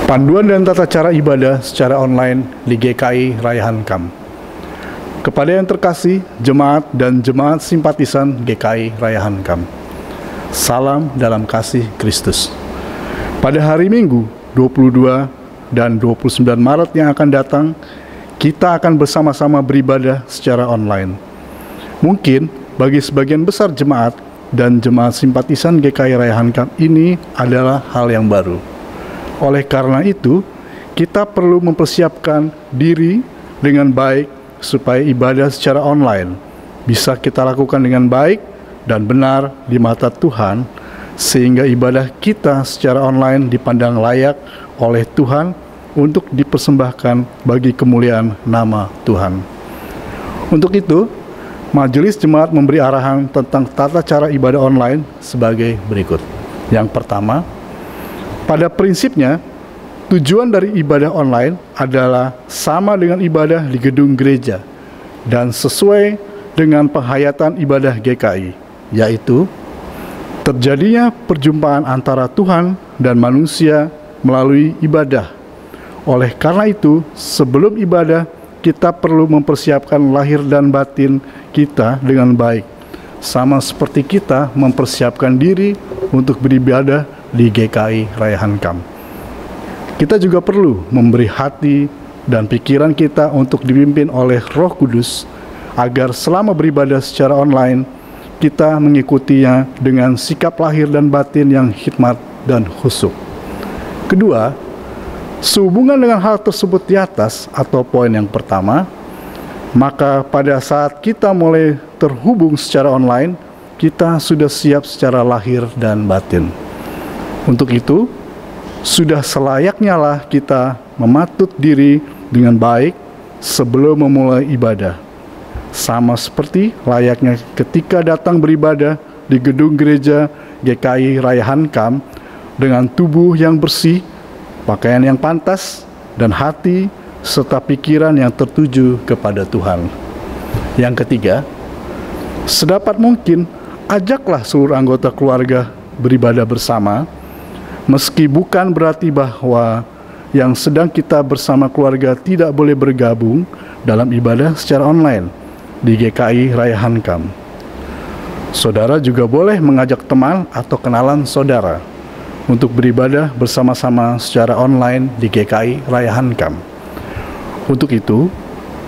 Panduan dan tata cara ibadah secara online di GKI Raya Hankam. Kepada yang terkasih, jemaat dan jemaat simpatisan GKI Raya Hankam. Salam dalam kasih Kristus. Pada hari Minggu 22 dan 29 Maret yang akan datang, kita akan bersama-sama beribadah secara online. Mungkin bagi sebagian besar jemaat dan jemaat simpatisan GKI Raya Hankam ini adalah hal yang baru. Oleh karena itu, kita perlu mempersiapkan diri dengan baik supaya ibadah secara online bisa kita lakukan dengan baik dan benar di mata Tuhan, sehingga ibadah kita secara online dipandang layak oleh Tuhan untuk dipersembahkan bagi kemuliaan nama Tuhan. Untuk itu, Majelis Jemaat memberi arahan tentang tata cara ibadah online sebagai berikut. Yang pertama, pada prinsipnya, tujuan dari ibadah online adalah sama dengan ibadah di gedung gereja dan sesuai dengan penghayatan ibadah GKI, yaitu terjadinya perjumpaan antara Tuhan dan manusia melalui ibadah. Oleh karena itu, sebelum ibadah, kita perlu mempersiapkan lahir dan batin kita dengan baik, sama seperti kita mempersiapkan diri untuk beribadah di GKI Raya Hankam. Kita juga perlu memberi hati dan pikiran kita untuk dipimpin oleh Roh Kudus, agar selama beribadah secara online, kita mengikutinya dengan sikap lahir dan batin yang hikmat dan khusyuk. Kedua, sehubungan dengan hal tersebut di atas atau poin yang pertama, maka pada saat kita mulai terhubung secara online, kita sudah siap secara lahir dan batin. Untuk itu, sudah selayaknya lah kita mematut diri dengan baik sebelum memulai ibadah. Sama seperti layaknya ketika datang beribadah di gedung gereja GKI Raya Hankam dengan tubuh yang bersih, pakaian yang pantas, dan hati serta pikiran yang tertuju kepada Tuhan. Yang ketiga, sedapat mungkin ajaklah seluruh anggota keluarga beribadah bersama, meski bukan berarti bahwa yang sedang kita bersama keluarga tidak boleh bergabung dalam ibadah secara online di GKI Raya Hankam. Saudara juga boleh mengajak teman atau kenalan saudara untuk beribadah bersama-sama secara online di GKI Raya Hankam. Untuk itu,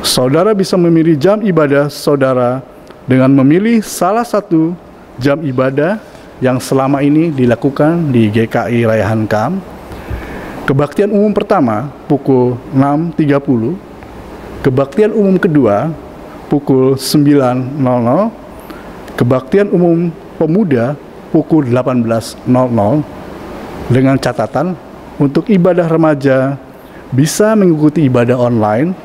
saudara bisa memilih jam ibadah saudara dengan memilih salah satu jam ibadah yang selama ini dilakukan di GKI Raya Hankam. Kebaktian umum pertama pukul 6.30, kebaktian umum kedua pukul 9.00, kebaktian umum pemuda pukul 18.00, dengan catatan untuk ibadah remaja bisa mengikuti ibadah online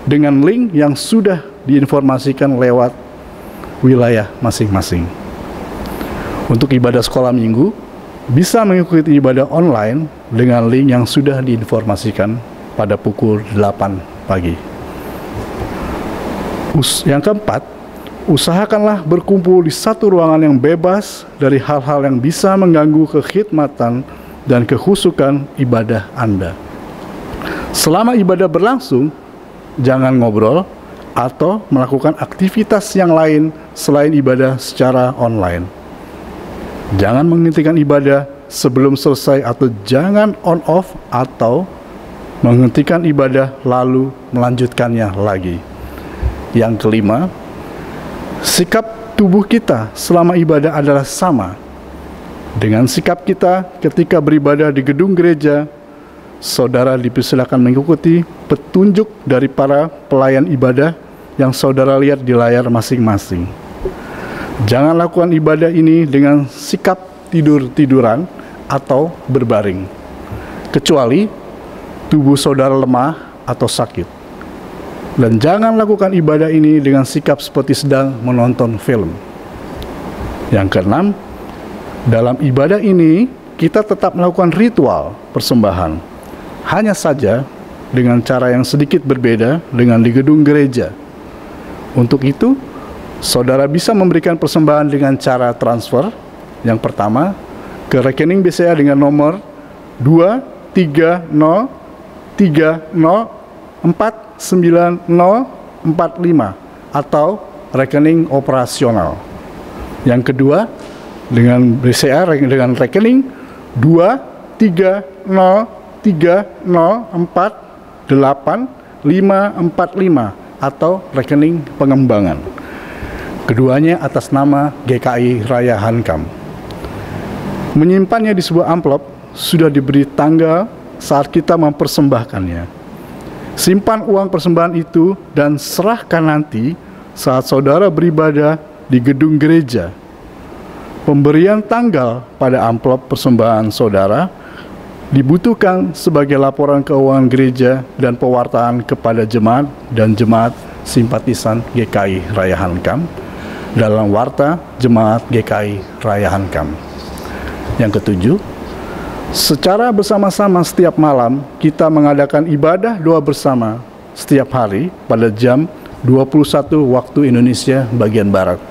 dengan link yang sudah diinformasikan lewat wilayah masing-masing. Untuk ibadah sekolah minggu, bisa mengikuti ibadah online dengan link yang sudah diinformasikan pada pukul 8 pagi. Yang keempat, usahakanlah berkumpul di satu ruangan yang bebas dari hal-hal yang bisa mengganggu kekhidmatan dan kekhusyukan ibadah Anda. Selama ibadah berlangsung, jangan ngobrol atau melakukan aktivitas yang lain selain ibadah secara online. Jangan menghentikan ibadah sebelum selesai atau jangan on off atau menghentikan ibadah lalu melanjutkannya lagi. Yang kelima, sikap tubuh kita selama ibadah adalah sama dengan sikap kita ketika beribadah di gedung gereja. Saudara dipersilakan mengikuti petunjuk dari para pelayan ibadah yang saudara lihat di layar masing-masing. Jangan lakukan ibadah ini dengan sikap tidur-tiduran atau berbaring, kecuali tubuh saudara lemah atau sakit. Dan jangan lakukan ibadah ini dengan sikap seperti sedang menonton film. Yang keenam, dalam ibadah ini kita tetap melakukan ritual persembahan, hanya saja dengan cara yang sedikit berbeda dengan di gedung gereja. Untuk itu, saudara bisa memberikan persembahan dengan cara transfer. Yang pertama, ke rekening BCA dengan nomor atau rekening operasional. Yang kedua, dengan BCA dengan rekening 230304855 atau rekening pengembangan. Keduanya atas nama GKI Raya Hankam. Menyimpannya di sebuah amplop sudah diberi tanggal saat kita mempersembahkannya. Simpan uang persembahan itu dan serahkan nanti saat saudara beribadah di gedung gereja. Pemberian tanggal pada amplop persembahan saudara dibutuhkan sebagai laporan keuangan gereja dan pewartaan kepada jemaat dan jemaat simpatisan GKI Raya Hankam dalam warta jemaat GKI Raya Hankam. Yang ketujuh, secara bersama-sama setiap malam kita mengadakan ibadah doa bersama setiap hari pada jam 21 waktu Indonesia bagian Barat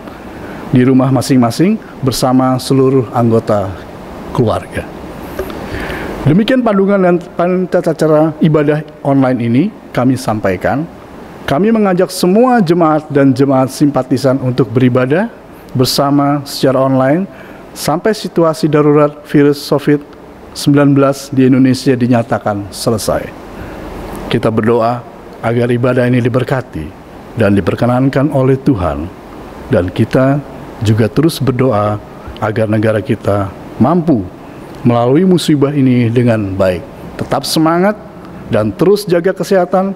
di rumah masing-masing bersama seluruh anggota keluarga. Demikian panduan dan tata cara ibadah online ini kami sampaikan. Kami mengajak semua jemaat dan jemaat simpatisan untuk beribadah bersama secara online sampai situasi darurat virus COVID-19 di Indonesia dinyatakan selesai. Kita berdoa agar ibadah ini diberkati dan diperkenankan oleh Tuhan, dan kita juga terus berdoa agar negara kita mampu melalui musibah ini dengan baik. Tetap semangat dan terus jaga kesehatan.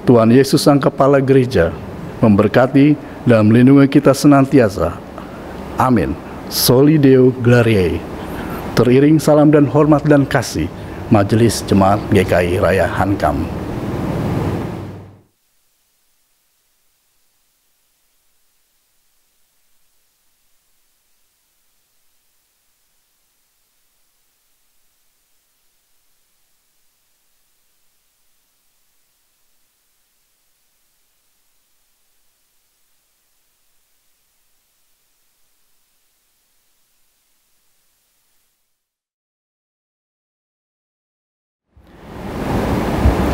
Tuhan Yesus Sang Kepala Gereja memberkati dan melindungi kita senantiasa. Amin. Soli Deo Gloriae. Teriring salam dan hormat dan kasih Majelis Jemaat GKI Raya Hankam.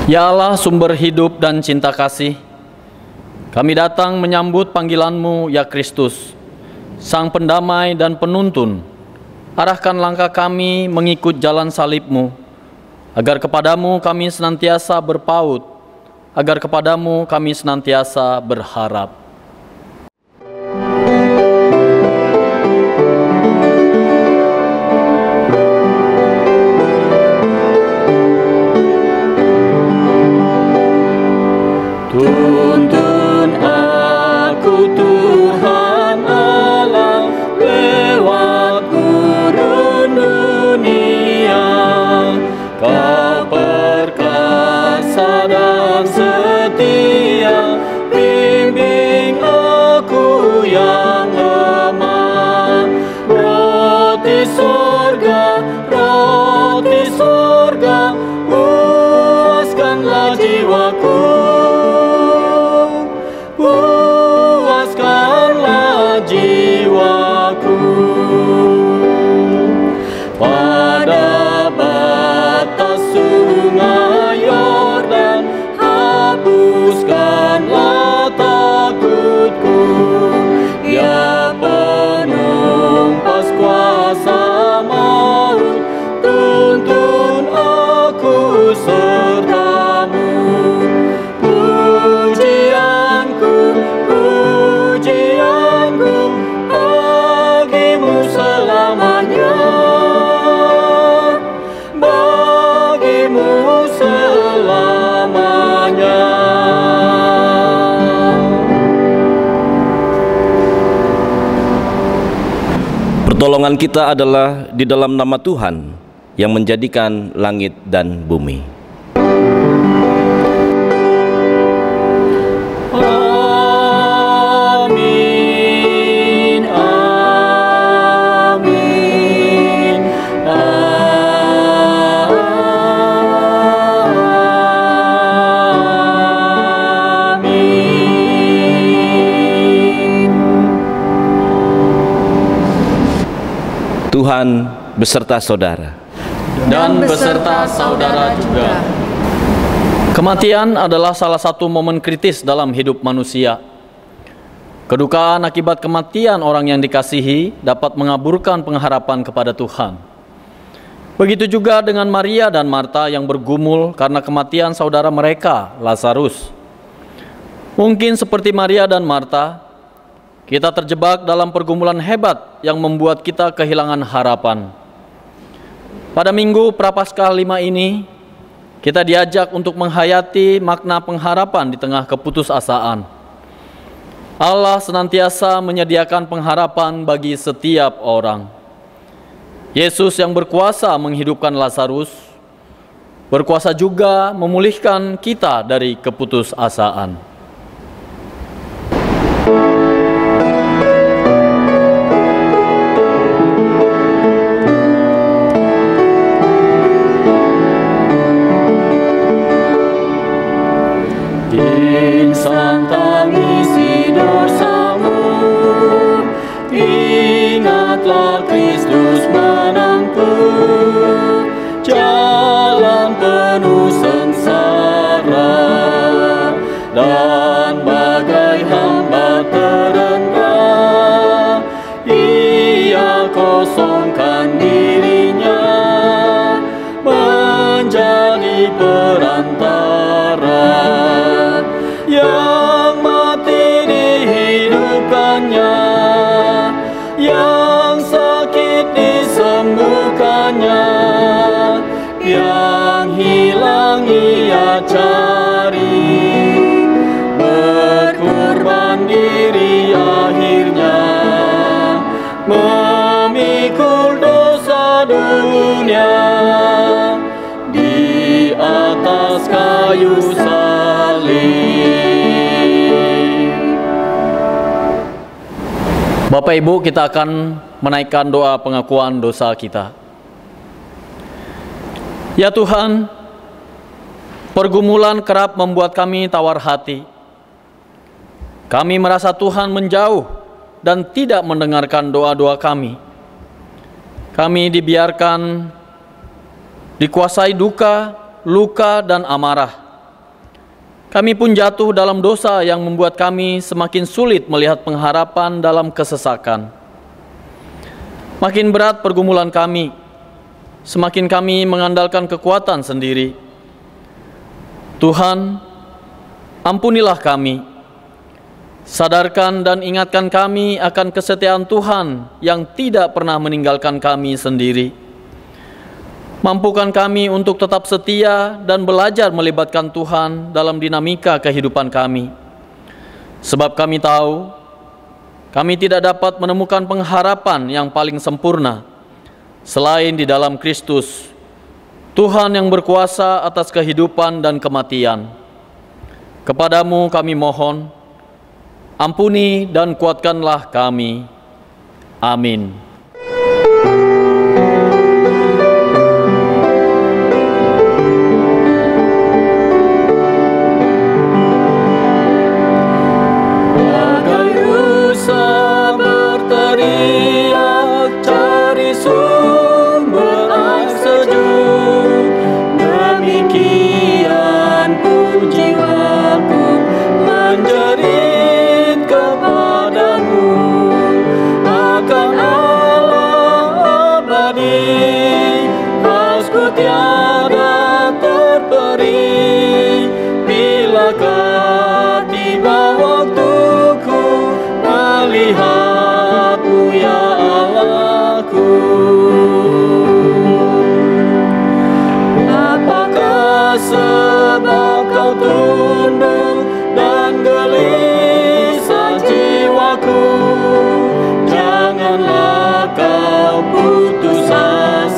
Ya Allah, sumber hidup dan cinta kasih, kami datang menyambut panggilan-Mu, ya Kristus, Sang Pendamai dan Penuntun. Arahkan langkah kami mengikut jalan salib-Mu, agar kepadamu kami senantiasa berpaut, agar kepadamu kami senantiasa berharap. Tuntun aku Tuhan Allah lewat gurun dunia, Kau perkasa dan setia, bimbing aku yang lemah. Roti sorga, puaskanlah jiwaku. Puaskanlah jiwaku. Pada batas sungai Yordan, hapuskanlah takutku. Ya penumpas kuasa maut, tuntun aku serta-Mu. Bagimu selamanya, bagimu selamanya. Pertolongan kita adalah di dalam nama Tuhan yang menjadikan langit dan bumi. Tuhan beserta saudara. dan beserta saudara juga. Kematian adalah salah satu momen kritis dalam hidup manusia. Kedukaan akibat kematian orang yang dikasihi dapat mengaburkan pengharapan kepada Tuhan. Begitu juga dengan Maria dan Marta yang bergumul karena kematian saudara mereka, Lazarus. Mungkin seperti Maria dan Marta, kita terjebak dalam pergumulan hebat yang membuat kita kehilangan harapan. Pada Minggu Prapaskah 5 ini, kita diajak untuk menghayati makna pengharapan di tengah keputusasaan. Allah senantiasa menyediakan pengharapan bagi setiap orang. Yesus yang berkuasa menghidupkan Lazarus, berkuasa juga memulihkan kita dari keputusasaan. Insan tangisi dosamu, ingatlah Kristus menempuh jalan penuh sengsara, dan bagai hamba terendah, ia kosongkan dirinya menjadi perantara. Yang mati dihidupkannya, yang sakit disembuhkannya, yang hilang ia cari, berkorban diri akhirnya, memikul dosa dunia di atas kayu salib. Bapak Ibu, kita akan menaikkan doa pengakuan dosa kita. Ya Tuhan, pergumulan kerap membuat kami tawar hati. Kami merasa Tuhan menjauh dan tidak mendengarkan doa-doa kami. Kami dibiarkan dikuasai duka, luka, dan amarah. Kami pun jatuh dalam dosa yang membuat kami semakin sulit melihat pengharapan dalam kesesakan. Makin berat pergumulan kami, semakin kami mengandalkan kekuatan sendiri. Tuhan, ampunilah kami. Sadarkan dan ingatkan kami akan kesetiaan Tuhan yang tidak pernah meninggalkan kami sendiri. Mampukan kami untuk tetap setia dan belajar melibatkan Tuhan dalam dinamika kehidupan kami. Sebab kami tahu, kami tidak dapat menemukan pengharapan yang paling sempurna selain di dalam Kristus, Tuhan yang berkuasa atas kehidupan dan kematian. Kepadamu kami mohon, ampuni dan kuatkanlah kami. Amin. Tiada terperi, bilakah tiba waktuku melihatmu ya Allahku. Apakah sebab kau tunduk dan gelisah jiwaku? Janganlah kau putus asa,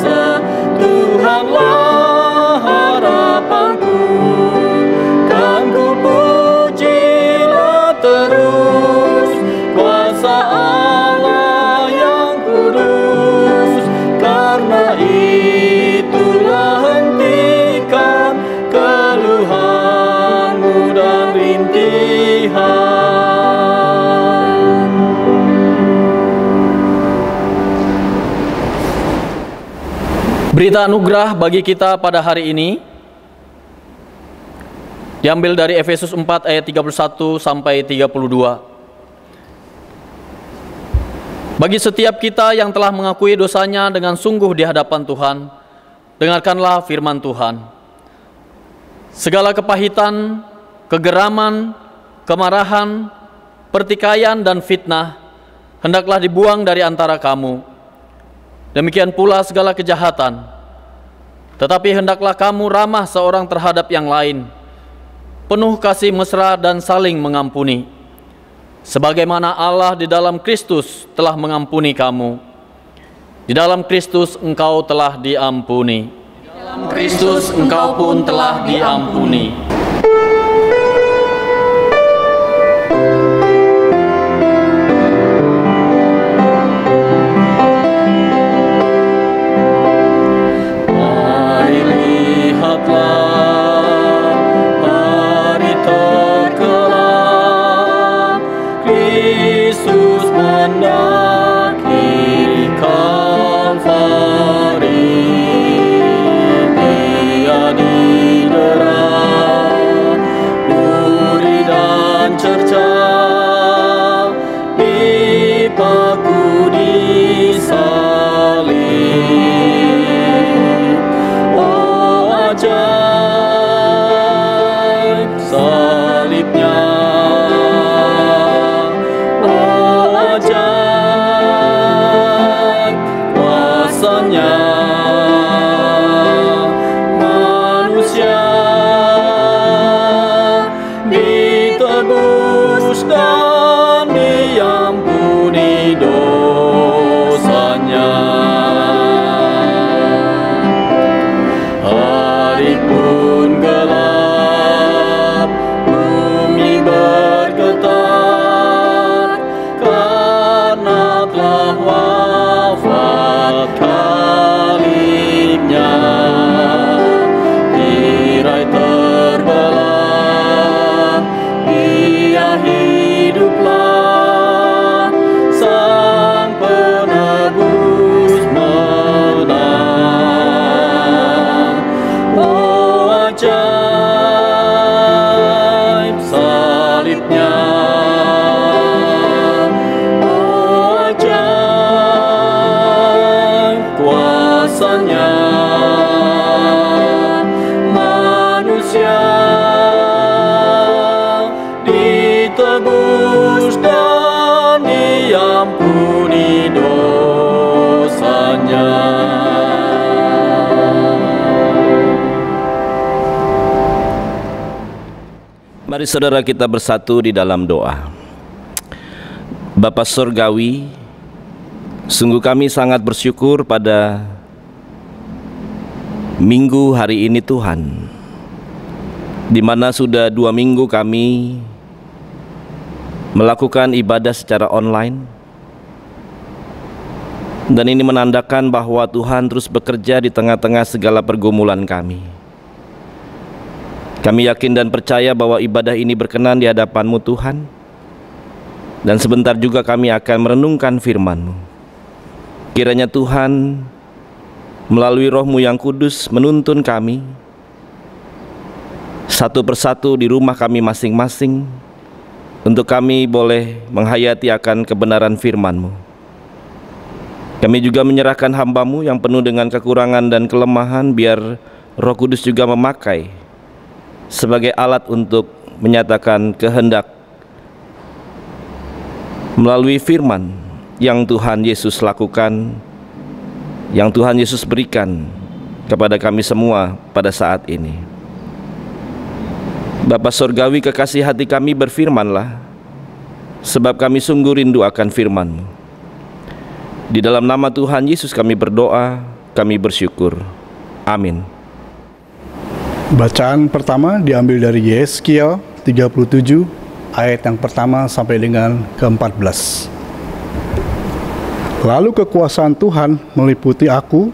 Berita anugerah bagi kita pada hari ini diambil dari Efesus 4 ayat 31 sampai 32. Bagi setiap kita yang telah mengakui dosanya dengan sungguh di hadapan Tuhan, dengarkanlah firman Tuhan. Segala kepahitan, kegeraman, kemarahan, pertikaian dan fitnah hendaklah dibuang dari antara kamu. Demikian pula segala kejahatan. Tetapi hendaklah kamu ramah seorang terhadap yang lain, penuh kasih mesra dan saling mengampuni, sebagaimana Allah di dalam Kristus telah mengampuni kamu. Di dalam Kristus engkau telah diampuni. Di dalam Kristus engkau pun telah diampuni. Mari saudara kita bersatu di dalam doa. Bapa Surgawi, sungguh kami sangat bersyukur pada minggu hari ini Tuhan, di mana sudah 2 minggu kami melakukan ibadah secara online, dan ini menandakan bahwa Tuhan terus bekerja di tengah-tengah segala pergumulan kami. Kami yakin dan percaya bahwa ibadah ini berkenan di hadapan-Mu Tuhan, dan sebentar juga kami akan merenungkan firman-Mu. Kiranya Tuhan melalui Roh-Mu yang kudus menuntun kami satu persatu di rumah kami masing-masing, untuk kami boleh menghayati akan kebenaran firman-Mu. Kami juga menyerahkan hamba-Mu yang penuh dengan kekurangan dan kelemahan, biar Roh Kudus juga memakai sebagai alat untuk menyatakan kehendak melalui firman yang Tuhan Yesus lakukan, yang Tuhan Yesus berikan kepada kami semua pada saat ini. Bapa Surgawi, kekasih hati kami, berfirmanlah, sebab kami sungguh rindu akan firman-Mu. Di dalam nama Tuhan Yesus kami berdoa, kami bersyukur. Amin. Bacaan pertama diambil dari Yeskiel 37 ayat yang pertama sampai dengan ke-14. Lalu kekuasaan Tuhan meliputi aku,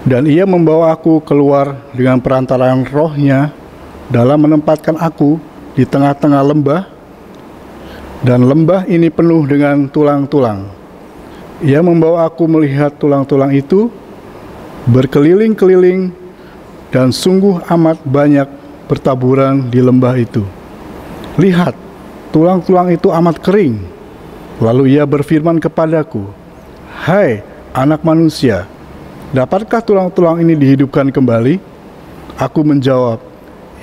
dan Ia membawa aku keluar dengan perantaraan Roh-Nya dalam menempatkan aku di tengah-tengah lembah, dan lembah ini penuh dengan tulang-tulang. Ia membawa aku melihat tulang-tulang itu, berkeliling-keliling, dan sungguh amat banyak bertaburan di lembah itu. Lihat, tulang-tulang itu amat kering. Lalu ia berfirman kepadaku, "Hai anak manusia, dapatkah tulang-tulang ini dihidupkan kembali?" Aku menjawab,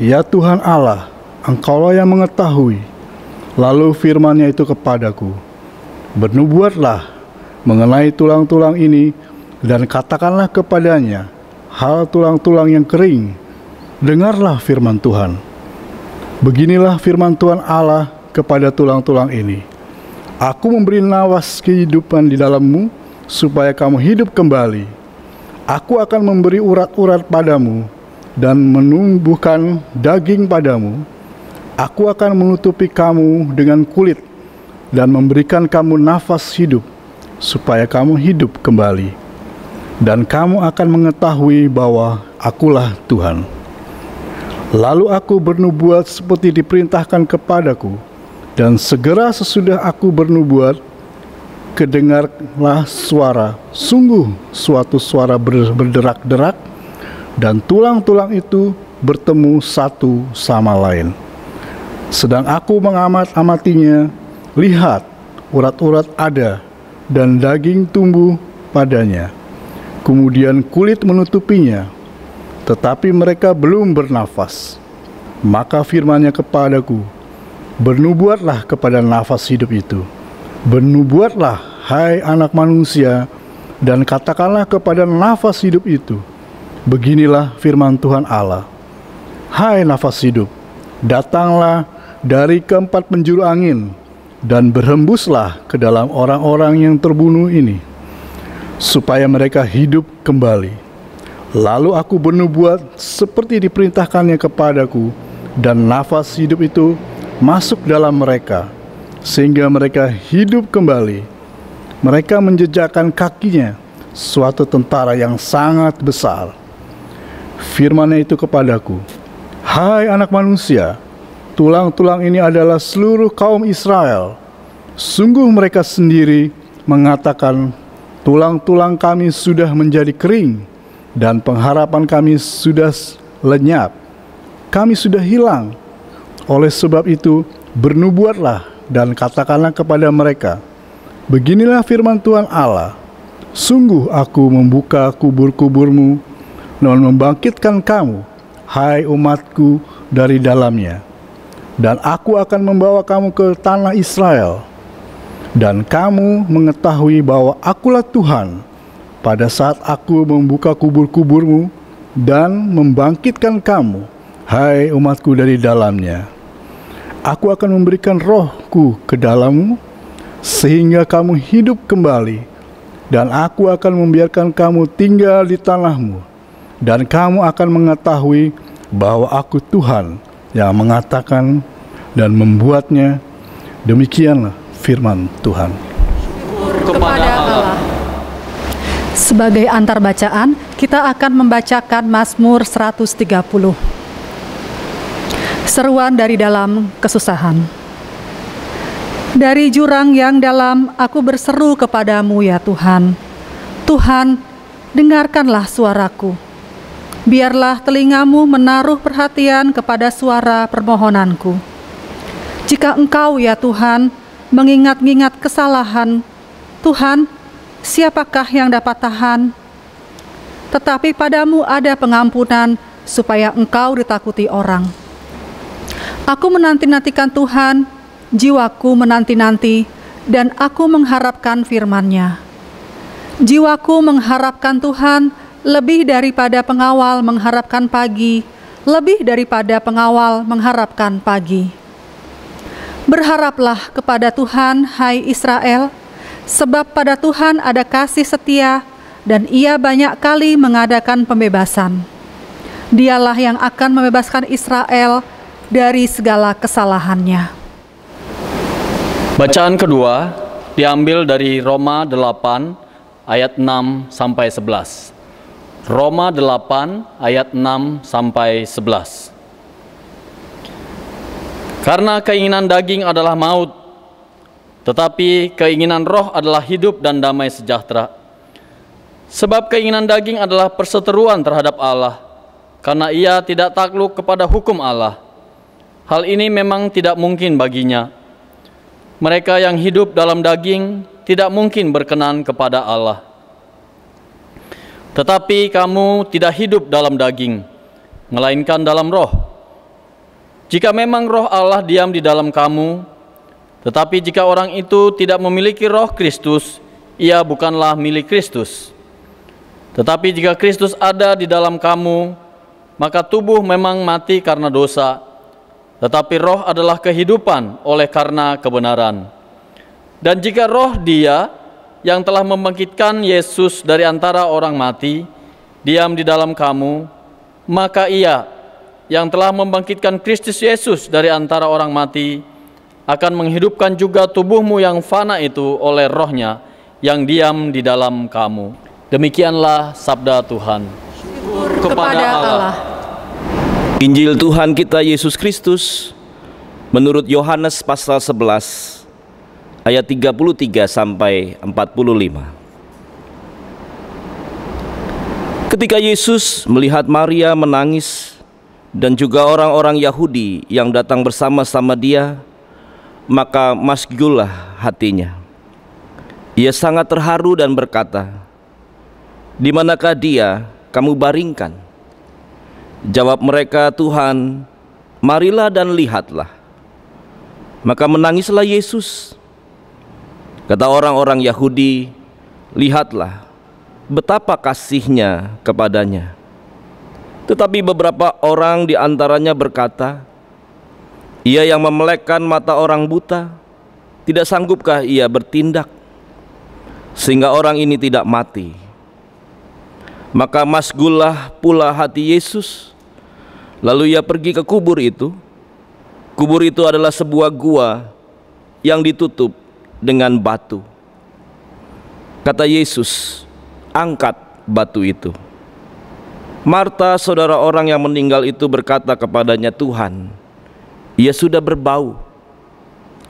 "Ya Tuhan Allah, Engkaulah yang mengetahui." Lalu firman-Nya itu kepadaku, "Bernubuatlah mengenai tulang-tulang ini, dan katakanlah kepadanya hal tulang-tulang yang kering. Dengarlah firman Tuhan. Beginilah firman Tuhan Allah kepada tulang-tulang ini. Aku memberi nawas kehidupan di dalammu, supaya kamu hidup kembali. Aku akan memberi urat-urat padamu, dan menumbuhkan daging padamu. Aku akan menutupi kamu dengan kulit, dan memberikan kamu nafas hidup, supaya kamu hidup kembali. Dan kamu akan mengetahui bahwa Akulah Tuhan." Lalu aku bernubuat seperti diperintahkan kepadaku, dan segera sesudah aku bernubuat, kedengarlah suara, sungguh suatu suara berderak-derak, dan tulang-tulang itu bertemu satu sama lain. Sedang aku mengamat-amatinya, lihat, urat-urat ada, dan daging tumbuh padanya. Kemudian kulit menutupinya, tetapi mereka belum bernafas. Maka firman-Nya kepadaku, "Bernubuatlah kepada nafas hidup itu. Bernubuatlah, hai anak manusia, dan katakanlah kepada nafas hidup itu, beginilah firman Tuhan Allah. Hai nafas hidup, datanglah dari keempat penjuru angin, dan berhembuslah ke dalam orang-orang yang terbunuh ini, supaya mereka hidup kembali." Lalu aku bernubuat seperti diperintahkannya kepadaku, dan nafas hidup itu masuk dalam mereka, sehingga mereka hidup kembali. Mereka menjejakkan kakinya suatu tentara yang sangat besar. Firman-Nya itu kepadaku, "Hai anak manusia, tulang-tulang ini adalah seluruh kaum Israel. Sungguh mereka sendiri mengatakan, tulang-tulang kami sudah menjadi kering, dan pengharapan kami sudah lenyap. Kami sudah hilang. Oleh sebab itu, bernubuatlah dan katakanlah kepada mereka, beginilah firman Tuhan Allah. Sungguh aku membuka kubur-kuburmu dan membangkitkan kamu, hai umatku, dari dalamnya. Dan aku akan membawa kamu ke tanah Israel. Dan kamu mengetahui bahwa Akulah Tuhan, pada saat aku membuka kubur-kuburmu dan membangkitkan kamu, hai umatku, dari dalamnya. Aku akan memberikan rohku ke dalammu, sehingga kamu hidup kembali, dan aku akan membiarkan kamu tinggal di tanahmu, dan kamu akan mengetahui bahwa Aku Tuhan yang mengatakan dan membuatnya. Demikianlah firman Tuhan. Kepada Allah. Sebagai antar bacaan, kita akan membacakan Mazmur 130. Seruan dari dalam kesusahan. Dari jurang yang dalam aku berseru kepadamu ya Tuhan. Tuhan, dengarkanlah suaraku. Biarlah telingamu menaruh perhatian kepada suara permohonanku. Jika Engkau ya Tuhan mengingat-ingat kesalahan, Tuhan, siapakah yang dapat tahan? Tetapi padamu ada pengampunan, supaya Engkau ditakuti orang. Aku menanti-nantikan Tuhan, jiwaku menanti-nanti, dan aku mengharapkan firman-Nya. Jiwaku mengharapkan Tuhan lebih daripada pengawal mengharapkan pagi, lebih daripada pengawal mengharapkan pagi. Berharaplah kepada Tuhan, hai Israel, sebab pada Tuhan ada kasih setia, dan Ia banyak kali mengadakan pembebasan. Dialah yang akan membebaskan Israel dari segala kesalahannya. Bacaan kedua diambil dari Roma 8 ayat 6 sampai 11. Roma 8 ayat 6 sampai 11. Karena keinginan daging adalah maut, tetapi keinginan roh adalah hidup dan damai sejahtera. Sebab keinginan daging adalah perseteruan terhadap Allah, karena ia tidak takluk kepada hukum Allah. Hal ini memang tidak mungkin baginya. Mereka yang hidup dalam daging tidak mungkin berkenan kepada Allah. Tetapi kamu tidak hidup dalam daging, melainkan dalam roh. Jika memang roh Allah diam di dalam kamu, tetapi jika orang itu tidak memiliki roh Kristus, ia bukanlah milik Kristus. Tetapi jika Kristus ada di dalam kamu, maka tubuh memang mati karena dosa, tetapi roh adalah kehidupan oleh karena kebenaran. Dan jika roh Dia yang telah membangkitkan Yesus dari antara orang mati diam di dalam kamu, maka Ia yang telah membangkitkan Kristus Yesus dari antara orang mati akan menghidupkan juga tubuhmu yang fana itu oleh rohnya yang diam di dalam kamu. Demikianlah sabda Tuhan. Syukur kepada Allah. Injil Tuhan kita Yesus Kristus menurut Yohanes pasal 11 ayat 33 sampai 45. Ketika Yesus melihat Maria menangis dan juga orang-orang Yahudi yang datang bersama-sama Dia, maka masgullah hatinya. Ia sangat terharu dan berkata, "Di manakah Dia kamu baringkan?" Jawab mereka, "Tuhan, marilah dan lihatlah." Maka menangislah Yesus. Kata orang-orang Yahudi, "Lihatlah betapa kasihnya kepadanya." Tetapi beberapa orang di antaranya berkata, "Ia yang memelekkan mata orang buta, tidak sanggupkah ia bertindak sehingga orang ini tidak mati?" Maka masgullah pula hati Yesus. Lalu ia pergi ke kubur itu. Kubur itu adalah sebuah gua yang ditutup dengan batu. Kata Yesus, "Angkat batu itu." Marta, saudara orang yang meninggal itu, berkata kepadanya, "Tuhan, ia sudah berbau,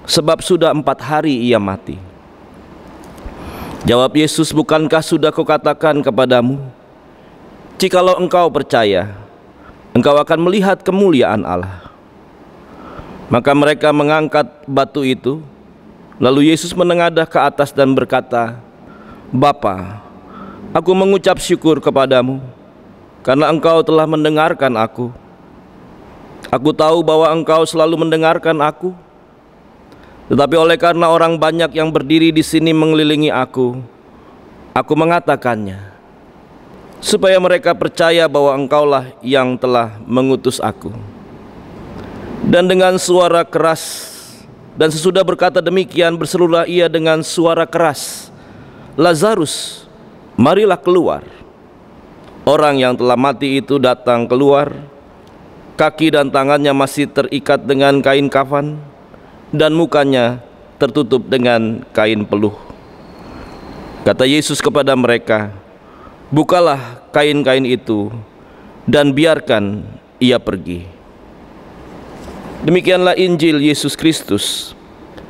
sebab sudah 4 hari ia mati." Jawab Yesus, "Bukankah sudah kukatakan kepadamu, jikalau engkau percaya, engkau akan melihat kemuliaan Allah?" Maka mereka mengangkat batu itu. Lalu Yesus menengadah ke atas dan berkata, "Bapa, aku mengucap syukur kepadamu, karena engkau telah mendengarkan aku. Aku tahu bahwa engkau selalu mendengarkan aku. Tetapi oleh karena orang banyak yang berdiri di sini mengelilingi aku mengatakannya, supaya mereka percaya bahwa engkaulah yang telah mengutus aku." Dan dengan suara keras, dan sesudah berkata demikian, berserulah ia dengan suara keras, "Lazarus, marilah keluar." Orang yang telah mati itu datang keluar. Kaki dan tangannya masih terikat dengan kain kafan, dan mukanya tertutup dengan kain peluh. Kata Yesus kepada mereka, "Bukalah kain-kain itu dan biarkan ia pergi." Demikianlah Injil Yesus Kristus.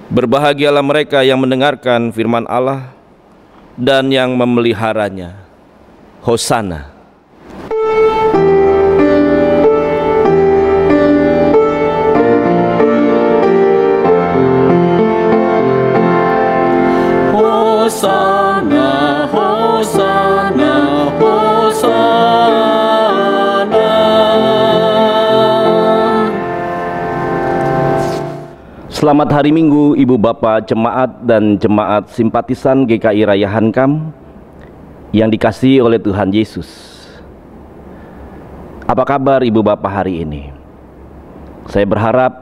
Berbahagialah mereka yang mendengarkan firman Allah dan yang memeliharanya. Hosana. Hosana, Hosana, Hosana. Selamat hari Minggu Ibu Bapak Jemaat dan Jemaat Simpatisan GKI Raya Hankam yang dikasihi oleh Tuhan Yesus. Apa kabar Ibu Bapak hari ini? Saya berharap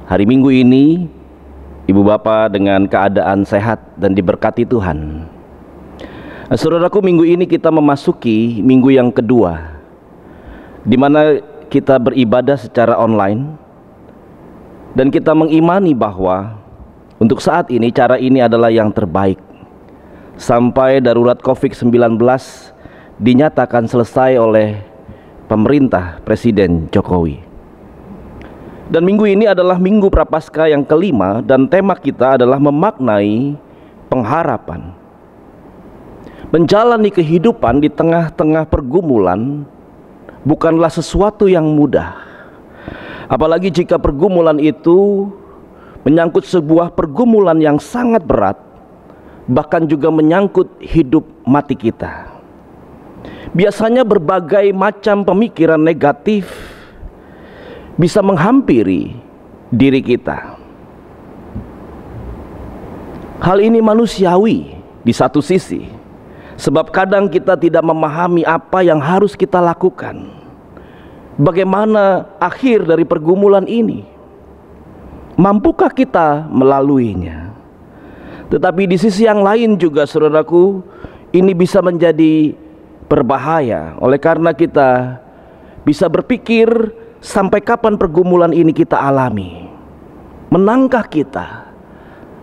hari Minggu ini Ibu Bapak dengan keadaan sehat dan diberkati Tuhan. Saudaraku, minggu ini kita memasuki minggu yang kedua, di mana kita beribadah secara online. Dan kita mengimani bahwa untuk saat ini cara ini adalah yang terbaik sampai darurat COVID-19 dinyatakan selesai oleh pemerintah Presiden Jokowi. Dan minggu ini adalah minggu Prapaskah yang kelima, dan tema kita adalah memaknai pengharapan. Menjalani kehidupan di tengah-tengah pergumulan bukanlah sesuatu yang mudah. Apalagi jika pergumulan itu menyangkut sebuah pergumulan yang sangat berat, bahkan juga menyangkut hidup mati kita. Biasanya berbagai macam pemikiran negatif bisa menghampiri diri kita. Hal ini manusiawi di satu sisi, sebab kadang kita tidak memahami apa yang harus kita lakukan. Bagaimana akhir dari pergumulan ini? Mampukah kita melaluinya? Tetapi di sisi yang lain juga, saudaraku, ini bisa menjadi berbahaya oleh karena kita bisa berpikir, sampai kapan pergumulan ini kita alami? Menangkah kita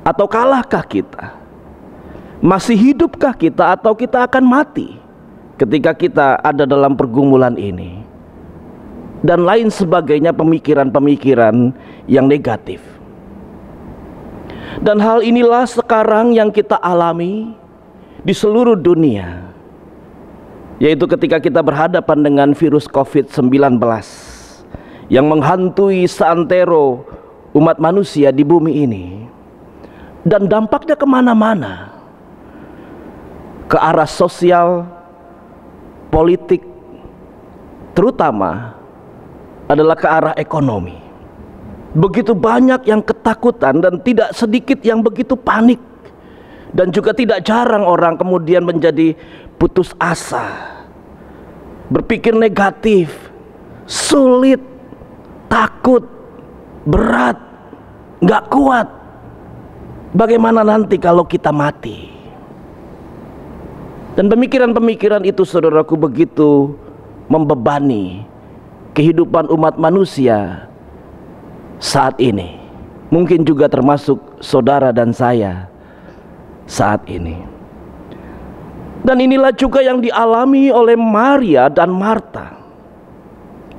atau kalahkah kita? Masih hidupkah kita atau kita akan mati ketika kita ada dalam pergumulan ini? Dan lain sebagainya, pemikiran-pemikiran yang negatif. Dan hal inilah sekarang yang kita alami di seluruh dunia, yaitu ketika kita berhadapan dengan virus COVID-19 yang menghantui seantero umat manusia di bumi ini. Dan dampaknya kemana-mana, ke arah sosial, politik, terutama adalah ke arah ekonomi. Begitu banyak yang ketakutan dan tidak sedikit yang begitu panik. Dan juga tidak jarang orang kemudian menjadi putus asa, berpikir negatif, sulit, takut, berat, gak kuat. Bagaimana nanti kalau kita mati? Dan pemikiran-pemikiran itu, saudaraku, begitu membebani kehidupan umat manusia saat ini. Mungkin juga termasuk saudara dan saya saat ini. Dan inilah juga yang dialami oleh Maria dan Marta.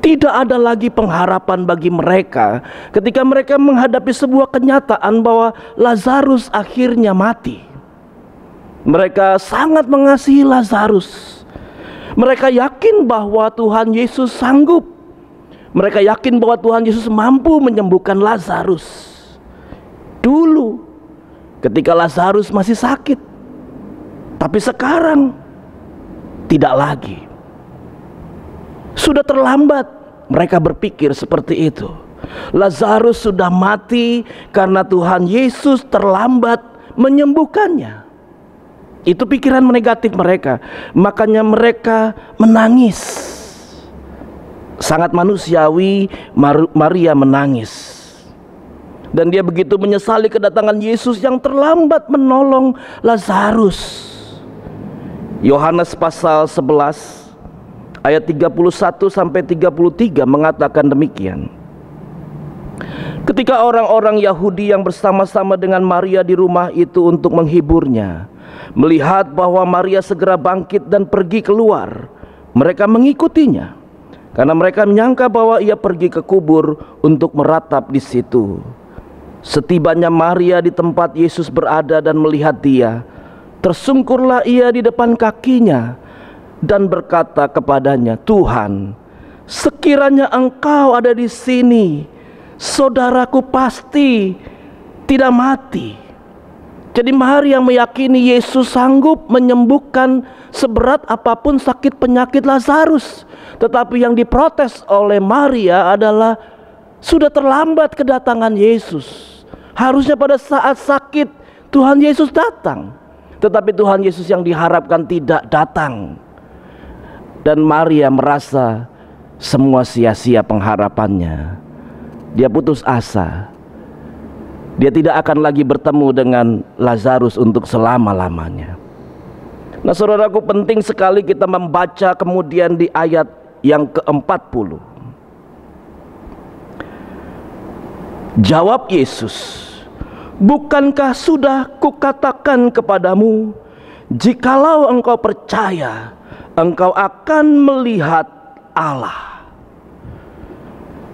Tidak ada lagi pengharapan bagi mereka ketika mereka menghadapi sebuah kenyataan bahwa Lazarus akhirnya mati. Mereka sangat mengasihi Lazarus. Mereka yakin bahwa Tuhan Yesus sanggup. Mereka yakin bahwa Tuhan Yesus mampu menyembuhkan Lazarus dulu ketika Lazarus masih sakit. Tapi sekarang tidak lagi. Sudah terlambat. Mereka berpikir seperti itu. Lazarus sudah mati karena Tuhan Yesus terlambat menyembuhkannya. Itu pikiran negatif mereka. Makanya mereka menangis. Sangat manusiawi, Maria menangis. Dan dia begitu menyesali kedatangan Yesus yang terlambat menolong Lazarus. Yohanes pasal 11 ayat 31 sampai 33 mengatakan demikian. Ketika orang-orang Yahudi yang bersama-sama dengan Maria di rumah itu untuk menghiburnya, melihat bahwa Maria segera bangkit dan pergi keluar, mereka mengikutinya. Karena mereka menyangka bahwa ia pergi ke kubur untuk meratap di situ. Setibanya Maria di tempat Yesus berada dan melihat dia, tersungkurlah ia di depan kakinya dan berkata kepadanya, "Tuhan, sekiranya Engkau ada di sini, saudaraku pasti tidak mati." Jadi Maria meyakini Yesus sanggup menyembuhkan seberat apapun sakit penyakit Lazarus. Tetapi yang diprotes oleh Maria adalah sudah terlambat kedatangan Yesus. Harusnya pada saat sakit Tuhan Yesus datang. Tetapi Tuhan Yesus yang diharapkan tidak datang. Dan Maria merasa semua sia-sia pengharapannya. Dia putus asa. Dia tidak akan lagi bertemu dengan Lazarus untuk selama-lamanya. Nah, saudaraku, penting sekali kita membaca kemudian di ayat yang ke-40. Jawab Yesus, "Bukankah sudah kukatakan kepadamu, jikalau engkau percaya, engkau akan melihat Allah."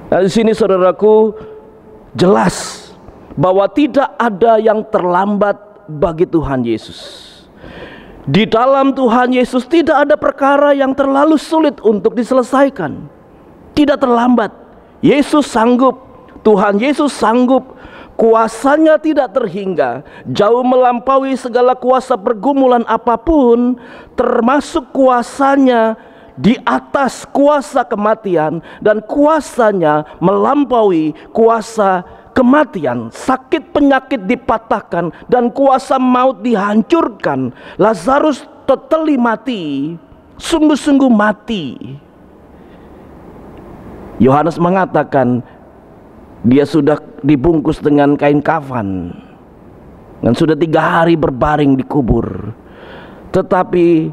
Nah, di sini saudaraku jelas bahwa tidak ada yang terlambat bagi Tuhan Yesus. Di dalam Tuhan Yesus tidak ada perkara yang terlalu sulit untuk diselesaikan. Tidak terlambat. Yesus sanggup. Tuhan Yesus sanggup. Kuasanya tidak terhingga, jauh melampaui segala kuasa pergumulan apapun, termasuk kuasanya di atas kuasa kematian, dan kuasanya melampaui kuasa kematian. Sakit penyakit dipatahkan dan kuasa maut dihancurkan. Lazarus totally mati, sungguh-sungguh mati. Yohanes mengatakan dia sudah dibungkus dengan kain kafan dan sudah 3 hari berbaring di kubur. Tetapi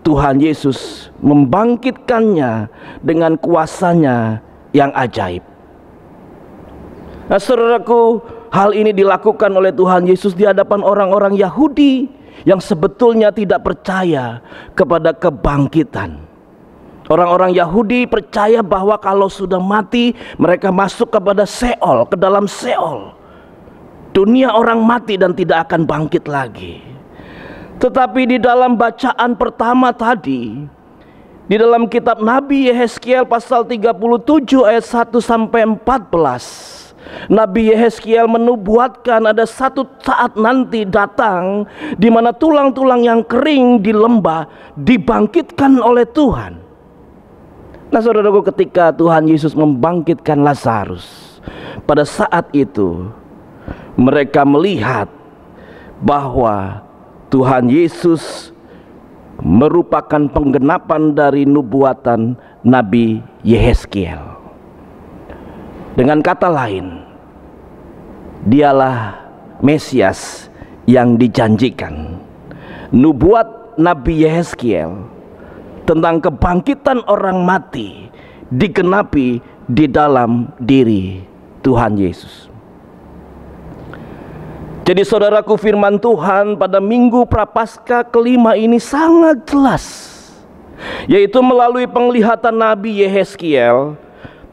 Tuhan Yesus membangkitkannya dengan kuasanya yang ajaib. Nah, saudaraku, hal ini dilakukan oleh Tuhan Yesus di hadapan orang-orang Yahudi yang sebetulnya tidak percaya kepada kebangkitan. Orang-orang Yahudi percaya bahwa kalau sudah mati, mereka masuk kepada Seol, ke dalam Seol. Dunia orang mati dan tidak akan bangkit lagi. Tetapi di dalam bacaan pertama tadi, di dalam kitab Nabi Yehezkiel pasal 37 ayat 1 sampai 14, Nabi Yehezkiel menubuatkan ada satu saat nanti datang di mana tulang-tulang yang kering di lembah dibangkitkan oleh Tuhan. Nah, saudaraku, ketika Tuhan Yesus membangkitkan Lazarus, pada saat itu mereka melihat bahwa Tuhan Yesus merupakan penggenapan dari nubuatan Nabi Yehezkiel. Dengan kata lain, dialah Mesias yang dijanjikan. Nubuat Nabi Yehezkiel tentang kebangkitan orang mati digenapi di dalam diri Tuhan Yesus. Jadi saudaraku, firman Tuhan pada minggu Prapaskah kelima ini sangat jelas, yaitu melalui penglihatan Nabi Yehezkiel,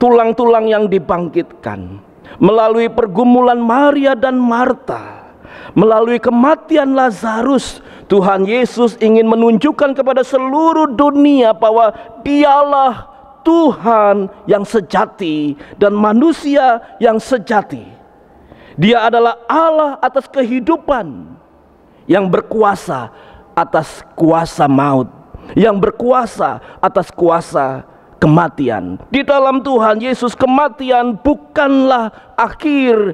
tulang-tulang yang dibangkitkan, melalui pergumulan Maria dan Marta, melalui kematian Lazarus. Tuhan Yesus ingin menunjukkan kepada seluruh dunia bahwa dialah Tuhan yang sejati dan manusia yang sejati. Dia adalah Allah atas kehidupan, yang berkuasa atas kuasa maut, yang berkuasa atas kuasa kematian. Di dalam Tuhan Yesus, kematian bukanlah akhir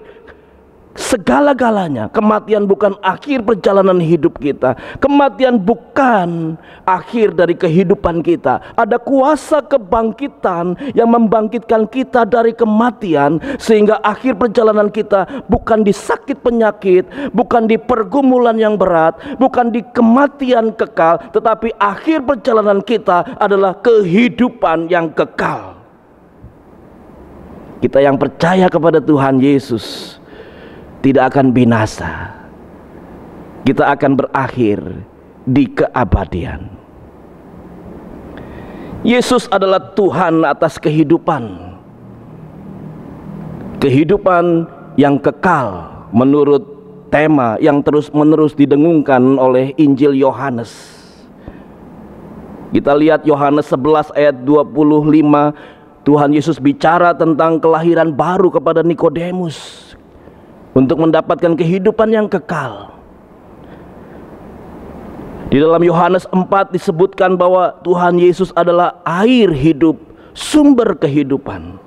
segala-galanya. Kematian bukan akhir perjalanan hidup kita. Kematian bukan akhir dari kehidupan kita. Ada kuasa kebangkitan yang membangkitkan kita dari kematian, sehingga akhir perjalanan kita bukan di sakit penyakit, bukan di pergumulan yang berat, bukan di kematian kekal, tetapi akhir perjalanan kita adalah kehidupan yang kekal. Kita yang percaya kepada Tuhan Yesus tidak akan binasa. Kita akan berakhir di keabadian. Yesus adalah Tuhan atas kehidupan. Kehidupan yang kekal menurut tema yang terus-menerus didengungkan oleh Injil Yohanes. Kita lihat Yohanes 11 ayat 25. Tuhan Yesus bicara tentang kelahiran baru kepada Nikodemus untuk mendapatkan kehidupan yang kekal. Di dalam Yohanes 4 disebutkan bahwa Tuhan Yesus adalah air hidup, sumber kehidupan.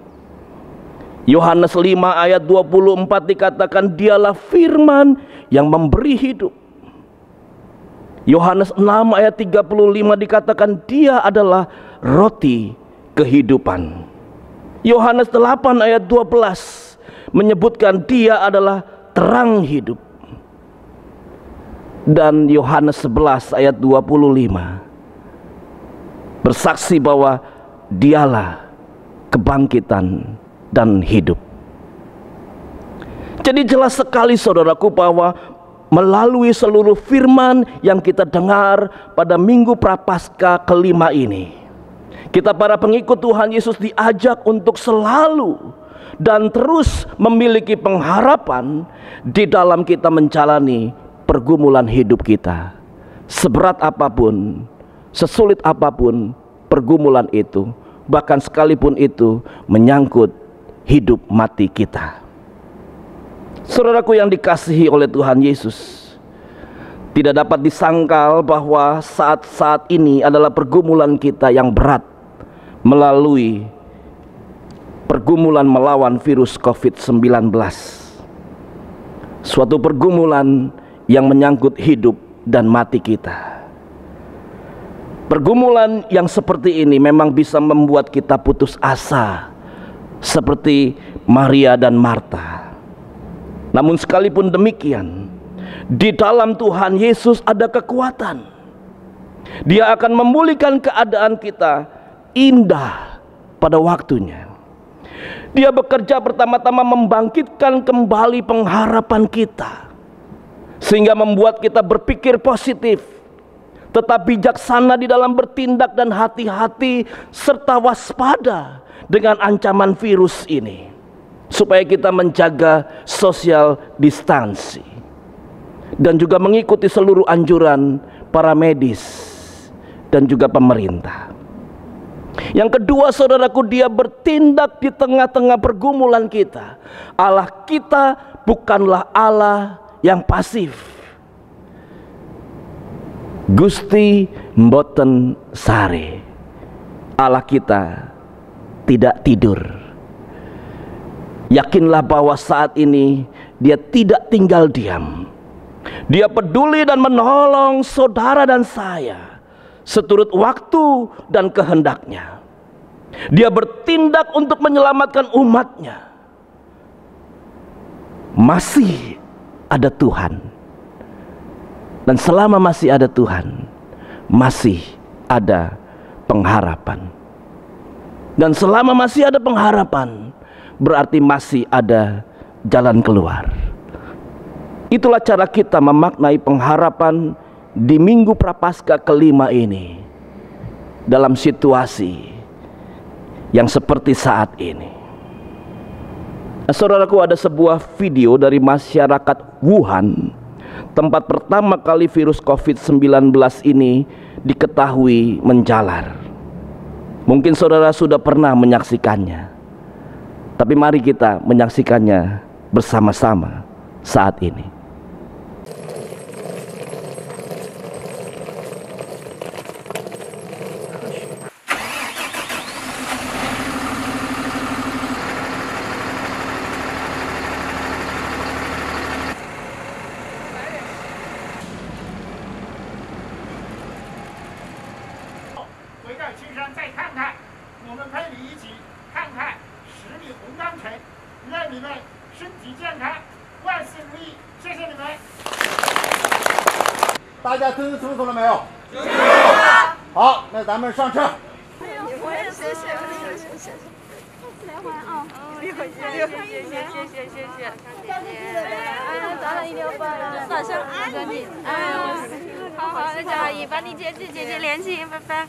Yohanes 5 ayat 24 dikatakan dialah firman yang memberi hidup. Yohanes 6 ayat 35 dikatakan dia adalah roti kehidupan. Yohanes 8 ayat 12 menyebutkan dia adalah terang hidup. Dan Yohanes 11 ayat 25 bersaksi bahwa dialah kebangkitan dan hidup. Jadi jelas sekali saudaraku bahwa melalui seluruh firman yang kita dengar pada minggu Prapaskah kelima ini, kita para pengikut Tuhan Yesus diajak untuk selalu dan terus memiliki pengharapan di dalam kita menjalani pergumulan hidup kita. seberat apapun, sesulit apapun pergumulan itu, bahkan sekalipun itu menyangkut hidup mati kita. Saudaraku yang dikasihi oleh Tuhan Yesus, tidak dapat disangkal bahwa saat-saat ini adalah pergumulan kita yang berat melalui pergumulan melawan virus COVID-19. Suatu pergumulan yang menyangkut hidup dan mati kita. Pergumulan yang seperti ini memang bisa membuat kita putus asa, seperti Maria dan Marta. Namun sekalipun demikian, di dalam Tuhan Yesus ada kekuatan. Dia akan memulihkan keadaan kita indah pada waktunya. Dia bekerja pertama-tama membangkitkan kembali pengharapan kita, sehingga membuat kita berpikir positif, tetap bijaksana di dalam bertindak dan hati-hati serta waspada dengan ancaman virus ini, supaya kita menjaga social distansi dan juga mengikuti seluruh anjuran para medis dan juga pemerintah. Yang kedua, saudaraku, dia bertindak di tengah-tengah pergumulan kita. Allah kita bukanlah Allah yang pasif. Gusti mboten sare. Allah kita tidak tidur. Yakinlah bahwa saat ini dia tidak tinggal diam. Dia peduli dan menolong saudara dan saya seturut waktu dan kehendaknya. Dia bertindak untuk menyelamatkan umatnya. Masih ada Tuhan. Dan selama masih ada Tuhan, masih ada pengharapan. Dan selama masih ada pengharapan, berarti masih ada jalan keluar. Itulah cara kita memaknai pengharapan di Minggu Prapaskah kelima ini, dalam situasi yang seperti saat ini. Saudaraku, ada sebuah video dari masyarakat Wuhan, tempat pertama kali virus COVID-19 ini diketahui menjalar. Mungkin saudara sudah pernah menyaksikannya, tapi mari kita menyaksikannya bersama-sama saat ini. 大家都清楚了没有？好，那咱们上车。我也谢谢，谢谢。来还啊！谢谢。咱俩一定要办啊！早上安你，好，那叫阿姨帮你姐姐联系，拜拜。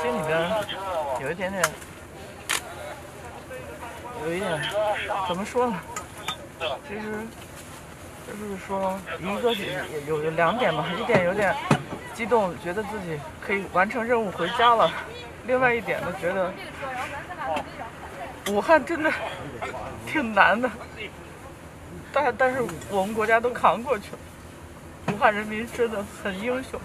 心里边有一点，怎么说呢？其实就是说，一个有两点嘛，一点有点激动，觉得自己可以完成任务回家了；另外一点呢，觉得武汉真的挺难的，但是我们国家都扛过去了，武汉人民真的很英雄。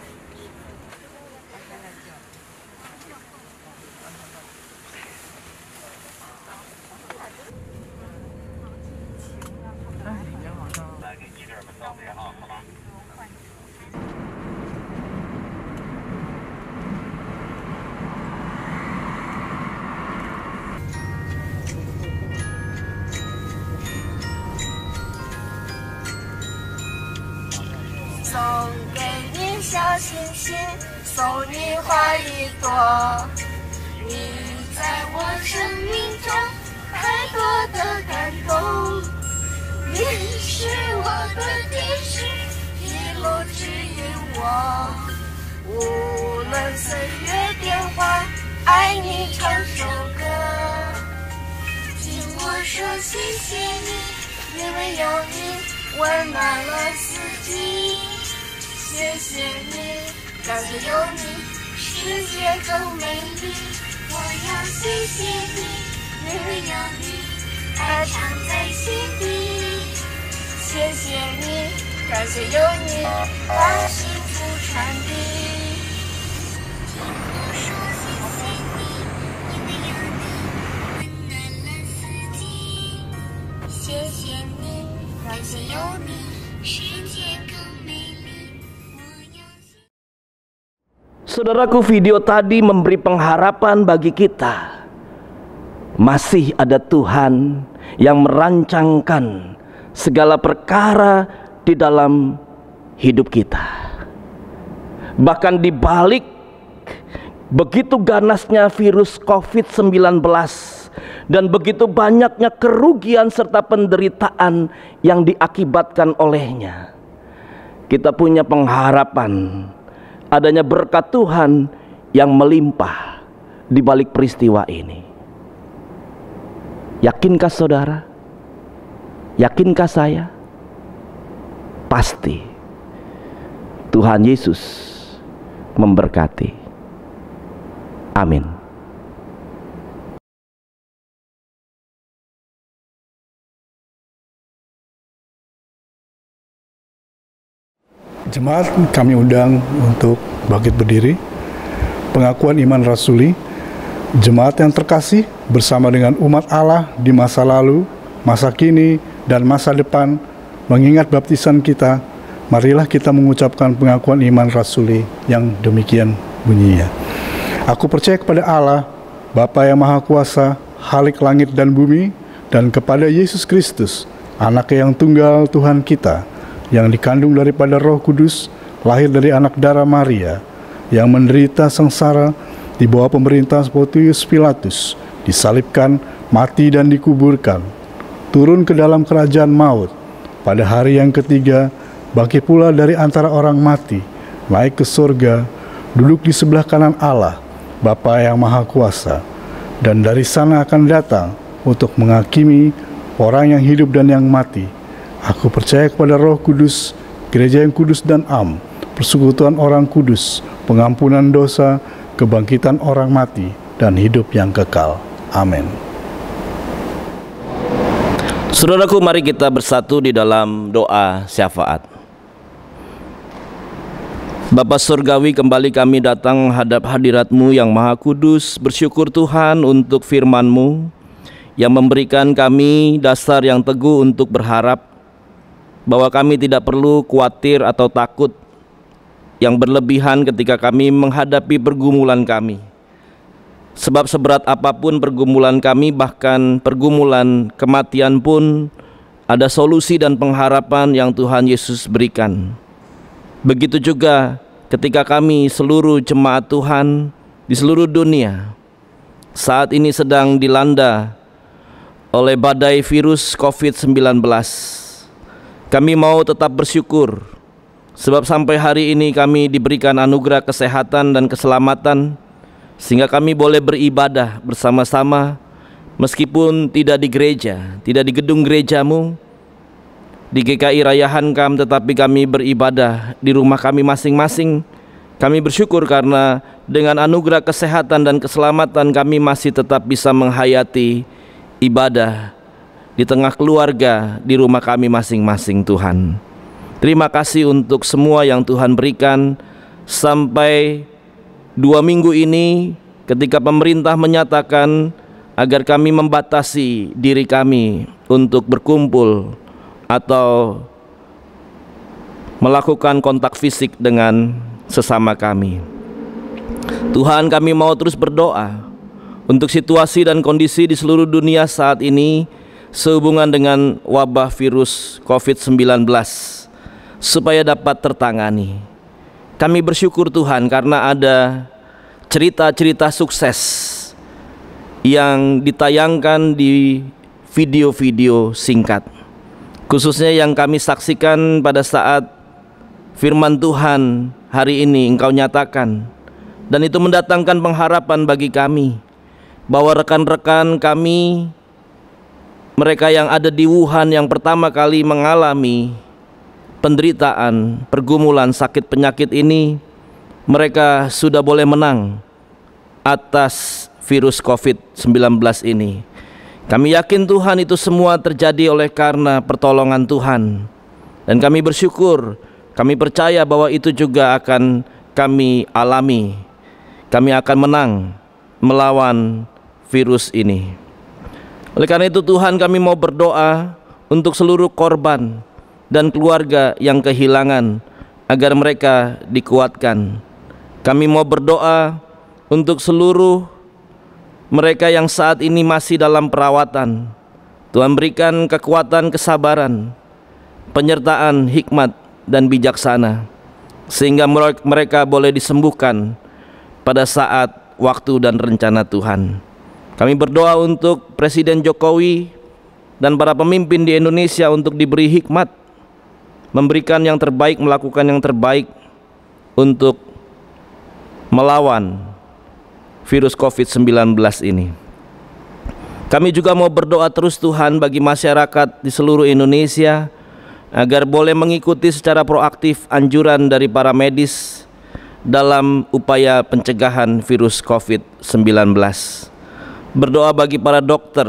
送给你小星星，送你花一朵。你在我生命中太多的感动，你是我的天使，一路指引我。无论岁月变化，爱你唱首歌，听我说谢谢你，因为有你温暖了四季。谢谢你，感谢有你，世界更美丽。我要谢谢你，因为有你，爱常在心底。谢谢你，感谢有你，把幸福传递。我说谢谢你，因为有你温暖了四季。谢谢你，感谢有你，世界更美丽。我要谢。Saudaraku, video tadi memberi pengharapan bagi kita. Masih ada Tuhan yang merancangkan segala perkara di dalam hidup kita. Bahkan di balik begitu ganasnya virus COVID-19 dan begitu banyaknya kerugian serta penderitaan yang diakibatkan olehnya, kita punya pengharapan adanya berkat Tuhan yang melimpah di balik peristiwa ini. Yakinkah saudara? Yakinkah saya? Pasti Tuhan Yesus memberkati. Amin. Jemaat kami undang untuk bangkit berdiri. Pengakuan iman rasuli. Jemaat yang terkasih, bersama dengan umat Allah di masa lalu, masa kini, dan masa depan, mengingat baptisan kita, marilah kita mengucapkan pengakuan iman rasuli yang demikian bunyinya. Aku percaya kepada Allah, Bapa yang Maha Kuasa, Khalik langit dan bumi, dan kepada Yesus Kristus, Anak yang tunggal Tuhan kita, yang dikandung daripada Roh Kudus, lahir dari anak darah Maria, yang menderita sengsara di bawah pemerintah Pontius Pilatus, disalibkan, mati dan dikuburkan, turun ke dalam kerajaan maut, pada hari yang ketiga bangkit pula dari antara orang mati, naik ke surga, duduk di sebelah kanan Allah, Bapa yang Maha Kuasa, dan dari sana akan datang untuk menghakimi orang yang hidup dan yang mati. Aku percaya kepada Roh Kudus, gereja yang kudus dan am, persekutuan orang kudus, pengampunan dosa, kebangkitan orang mati, dan hidup yang kekal. Amin. Saudaraku, mari kita bersatu di dalam doa syafaat. Bapa Surgawi, kembali kami datang menghadap hadirat-Mu yang Maha Kudus, bersyukur Tuhan untuk firman-Mu yang memberikan kami dasar yang teguh untuk berharap bahwa kami tidak perlu khawatir atau takut yang berlebihan ketika kami menghadapi pergumulan kami. Sebab seberat apapun pergumulan kami, bahkan pergumulan kematian pun, ada solusi dan pengharapan yang Tuhan Yesus berikan. Begitu juga ketika kami seluruh jemaat Tuhan di seluruh dunia saat ini sedang dilanda oleh badai virus COVID-19. Kami mau tetap bersyukur sebab sampai hari ini kami diberikan anugerah kesehatan dan keselamatan sehingga kami boleh beribadah bersama-sama meskipun tidak di gereja, tidak di gedung gereja-Mu di GKI Raya Hankam, tetapi kami beribadah di rumah kami masing-masing. Kami bersyukur karena dengan anugerah kesehatan dan keselamatan kami masih tetap bisa menghayati ibadah di tengah keluarga, di rumah kami masing-masing. Tuhan, terima kasih untuk semua yang Tuhan berikan sampai 2 minggu ini ketika pemerintah menyatakan agar kami membatasi diri kami untuk berkumpul atau melakukan kontak fisik dengan sesama kami. Tuhan, kami mau terus berdoa untuk situasi dan kondisi di seluruh dunia saat ini sehubungan dengan wabah virus COVID-19 supaya dapat tertangani. Kami bersyukur Tuhan karena ada cerita-cerita sukses yang ditayangkan di video-video singkat, khususnya yang kami saksikan pada saat firman Tuhan hari ini Engkau nyatakan, dan itu mendatangkan pengharapan bagi kami bahwa rekan-rekan kami mereka yang ada di Wuhan yang pertama kali mengalami penderitaan, pergumulan sakit penyakit ini, mereka sudah boleh menang atas virus COVID-19 ini. Kami yakin Tuhan itu semua terjadi oleh karena pertolongan Tuhan. Dan kami bersyukur, kami percaya bahwa itu juga akan kami alami. Kami akan menang melawan virus ini. Oleh karena itu Tuhan, kami mau berdoa untuk seluruh korban dan keluarga yang kehilangan, agar mereka dikuatkan. Kami mau berdoa untuk seluruh mereka yang saat ini masih dalam perawatan. Tuhan berikan kekuatan, kesabaran, penyertaan, hikmat, dan bijaksana, sehingga mereka boleh disembuhkan pada saat, waktu, dan rencana Tuhan. Kami berdoa untuk Presiden Jokowi dan para pemimpin di Indonesia untuk diberi hikmat, memberikan yang terbaik, melakukan yang terbaik untuk melawan virus COVID-19 ini. Kami juga mau berdoa terus Tuhan bagi masyarakat di seluruh Indonesia, agar boleh mengikuti secara proaktif anjuran dari para medis dalam upaya pencegahan virus COVID-19. Berdoa bagi para dokter,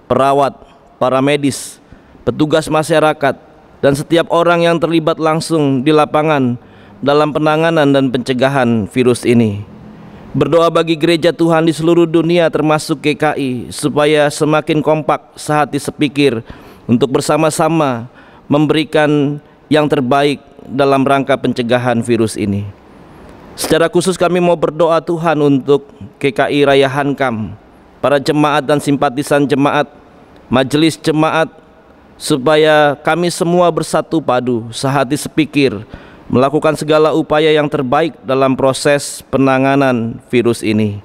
perawat, para medis, petugas masyarakat, dan setiap orang yang terlibat langsung di lapangan dalam penanganan dan pencegahan virus ini. Berdoa bagi gereja Tuhan di seluruh dunia termasuk GKI, supaya semakin kompak, sehati sepikir untuk bersama-sama memberikan yang terbaik dalam rangka pencegahan virus ini. Secara khusus kami mau berdoa Tuhan untuk GKI Raya Hankam, para jemaat dan simpatisan jemaat, majelis jemaat, supaya kami semua bersatu padu, sehati sepikir, melakukan segala upaya yang terbaik dalam proses penanganan virus ini.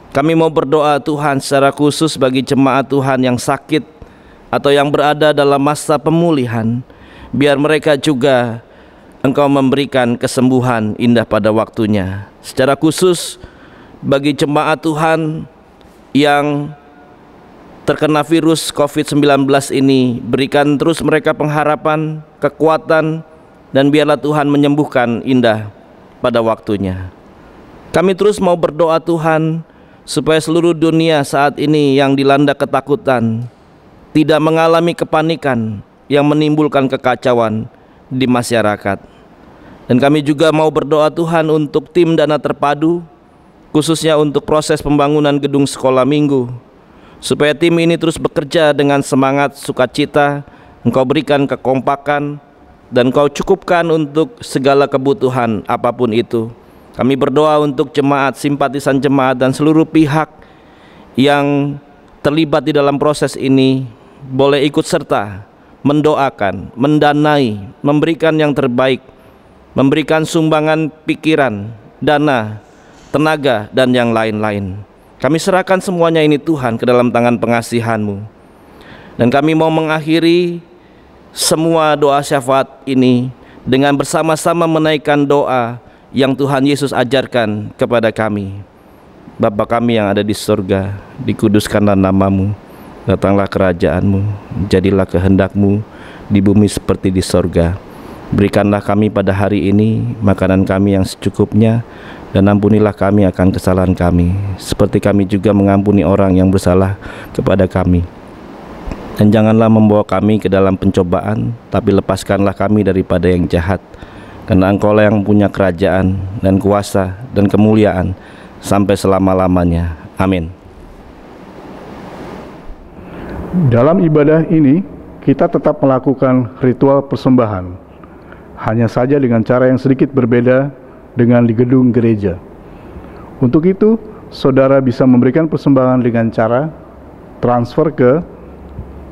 Kami mau berdoa Tuhan secara khusus bagi jemaat Tuhan yang sakit atau yang berada dalam masa pemulihan, biar mereka juga Engkau memberikan kesembuhan indah pada waktunya. Secara khusus bagi jemaat Tuhan yang terkena virus COVID-19 ini, berikan terus mereka pengharapan, kekuatan, dan biarlah Tuhan menyembuhkan indah pada waktunya. Kami terus mau berdoa Tuhan supaya seluruh dunia saat ini yang dilanda ketakutan tidak mengalami kepanikan yang menimbulkan kekacauan di masyarakat. Dan kami juga mau berdoa Tuhan untuk tim dana terpadu, khususnya untuk proses pembangunan gedung sekolah minggu, supaya tim ini terus bekerja dengan semangat, sukacita. Engkau berikan kekompakan dan Kau cukupkan untuk segala kebutuhan apapun itu. Kami berdoa untuk jemaat, simpatisan jemaat, dan seluruh pihak yang terlibat di dalam proses ini boleh ikut serta, mendoakan, mendanai, memberikan yang terbaik, memberikan sumbangan pikiran, dana, tenaga, dan yang lain-lain. Kami serahkan semuanya ini Tuhan ke dalam tangan pengasihan-Mu. Dan kami mau mengakhiri semua doa syafaat ini dengan bersama-sama menaikkan doa yang Tuhan Yesus ajarkan kepada kami. Bapa kami yang ada di surga, dikuduskanlah nama-Mu, datanglah kerajaan-Mu, jadilah kehendak-Mu di bumi seperti di surga. Berikanlah kami pada hari ini makanan kami yang secukupnya, dan ampunilah kami akan kesalahan kami, seperti kami juga mengampuni orang yang bersalah kepada kami. Dan janganlah membawa kami ke dalam pencobaan, tapi lepaskanlah kami daripada yang jahat. Karena Engkau-lah yang punya kerajaan dan kuasa dan kemuliaan sampai selama-lamanya. Amin. Dalam ibadah ini, kita tetap melakukan ritual persembahan, hanya saja dengan cara yang sedikit berbeda dengan di gedung gereja. Untuk itu, saudara bisa memberikan persembahan dengan cara transfer ke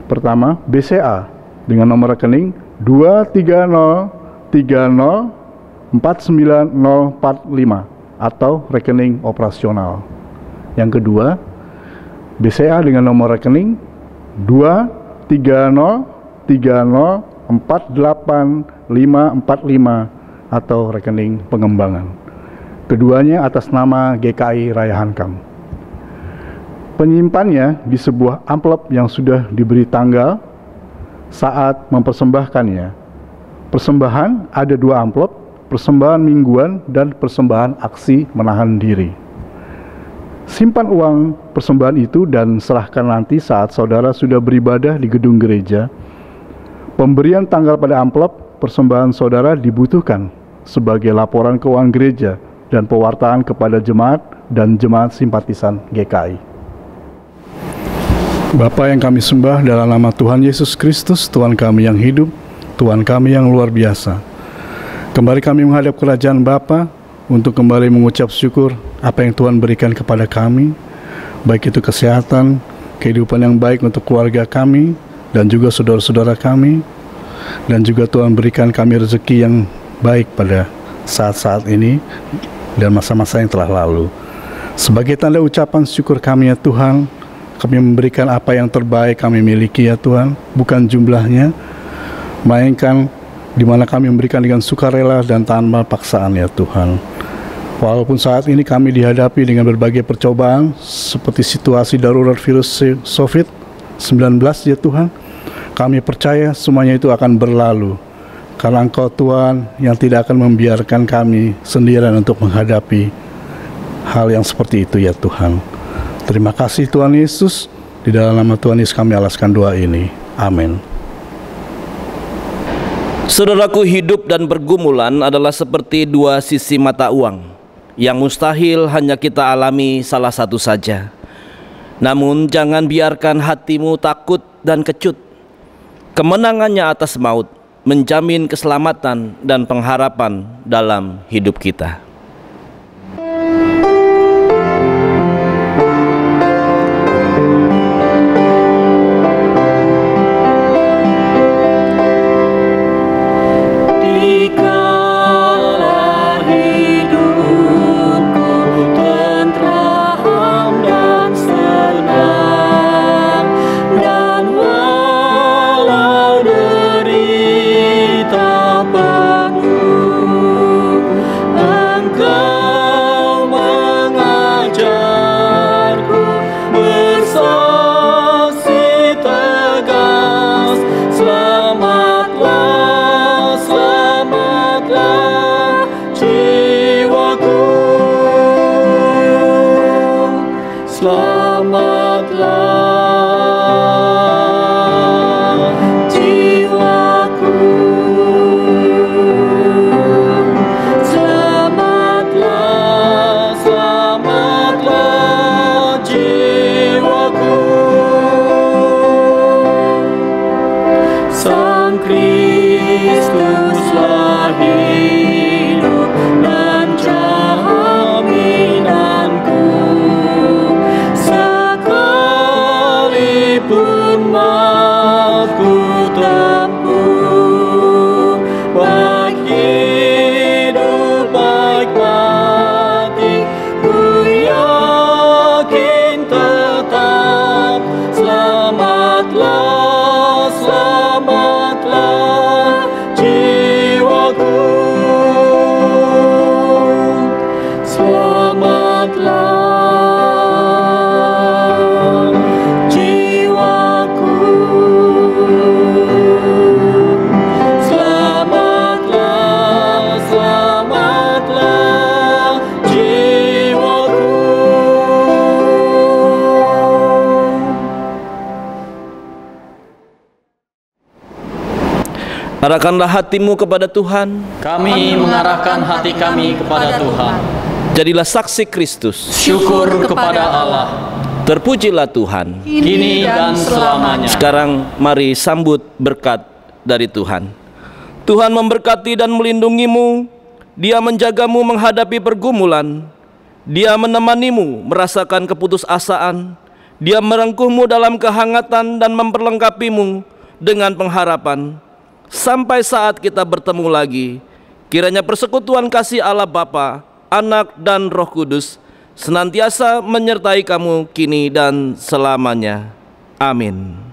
pertama BCA dengan nomor rekening 23030490045 atau rekening operasional. Yang kedua, BCA dengan nomor rekening 23030485545 atau rekening pengembangan. Keduanya atas nama GKI Raya Hankam. Penyimpannya di sebuah amplop yang sudah diberi tanggal saat mempersembahkannya. Persembahan ada 2 amplop, persembahan mingguan dan persembahan aksi menahan diri. Simpan uang persembahan itu dan serahkan nanti saat saudara sudah beribadah di gedung gereja. Pemberian tanggal pada amplop persembahan saudara dibutuhkan sebagai laporan keuangan gereja dan pewartaan kepada jemaat dan jemaat simpatisan GKI. Bapa yang kami sembah dalam nama Tuhan Yesus Kristus, Tuhan kami yang hidup, Tuhan kami yang luar biasa. Kembali kami menghadap kerajaan Bapa untuk kembali mengucap syukur apa yang Tuhan berikan kepada kami, baik itu kesehatan, kehidupan yang baik untuk keluarga kami, dan juga saudara-saudara kami, dan juga Tuhan berikan kami rezeki yang baik pada saat-saat ini dan masa-masa yang telah lalu. Sebagai tanda ucapan syukur kami ya Tuhan, kami memberikan apa yang terbaik kami miliki ya Tuhan, bukan jumlahnya, melainkan di mana kami memberikan dengan sukarela dan tanpa paksaan ya Tuhan. Walaupun saat ini kami dihadapi dengan berbagai percobaan seperti situasi darurat virus COVID-19 ya Tuhan, kami percaya semuanya itu akan berlalu, karena Engkau Tuhan yang tidak akan membiarkan kami sendirian untuk menghadapi hal yang seperti itu ya Tuhan. Terima kasih Tuhan Yesus, di dalam nama Tuhan Yesus kami alaskan doa ini. Amin. Saudaraku, hidup dan pergumulan adalah seperti 2 sisi mata uang yang mustahil hanya kita alami salah satu saja. Namun jangan biarkan hatimu takut dan kecut. Kemenangannya atas maut menjamin keselamatan dan pengharapan dalam hidup kita. Arahkanlah hatimu kepada Tuhan. Kami mengarahkan hati kami kepada Tuhan. Jadilah saksi Kristus. Syukur kepada Allah. Terpujilah Tuhan, kini dan selamanya. Sekarang mari sambut berkat dari Tuhan. Tuhan memberkati dan melindungimu. Dia menjagamu menghadapi pergumulan. Dia menemanimu merasakan keputusasaan. Dia merengkuhmu dalam kehangatan dan memperlengkapimu dengan pengharapan. Sampai saat kita bertemu lagi, kiranya persekutuan kasih Allah Bapa, Anak dan Roh Kudus senantiasa menyertai kamu kini dan selamanya. Amin.